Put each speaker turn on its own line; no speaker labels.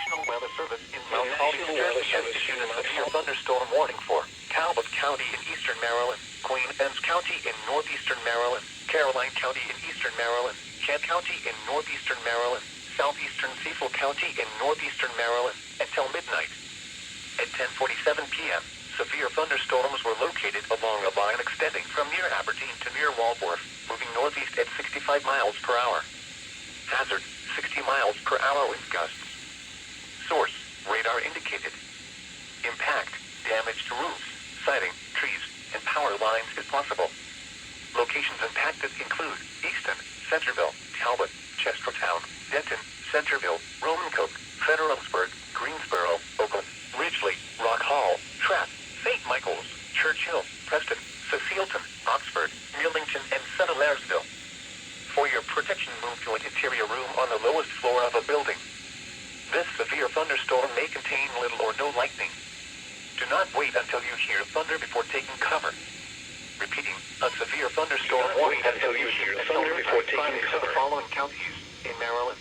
National Weather Service in Mount Holly, New Jersey has issued a severe thunderstorm warning for Talbot County in eastern Maryland, Queen Anne's County in northeastern Maryland, Caroline County in eastern Maryland, Kent County in northeastern Maryland, southeastern Cecil County in northeastern Maryland, until midnight. At 10:47 p.m., severe thunderstorms were located along a line extending from near Aberdeen to near Walworth, moving northeast at 65 miles per hour. Hazard, 60 miles per hour wind gusts. Source, radar indicated. Impact, damage to roofs, siding, trees, and power lines is possible. Locations impacted include Easton, Centerville, Talbot, Chestertown, Denton, Centerville, Romancoke, Federalsburg, Greensboro, Oakland, Ridgely, Rock Hall, Trapp, St. Michael's, Churchill, Preston, Cecilton, Oxford, Millington, and Settlersville. For your protection, move to an interior room on the lowest floor of a building. This severe thunderstorm may contain little or no lightning. Do not wait until you hear thunder before taking cover. Repeating, a severe thunderstorm warning until you hear thunder before taking cover. The following counties in Maryland: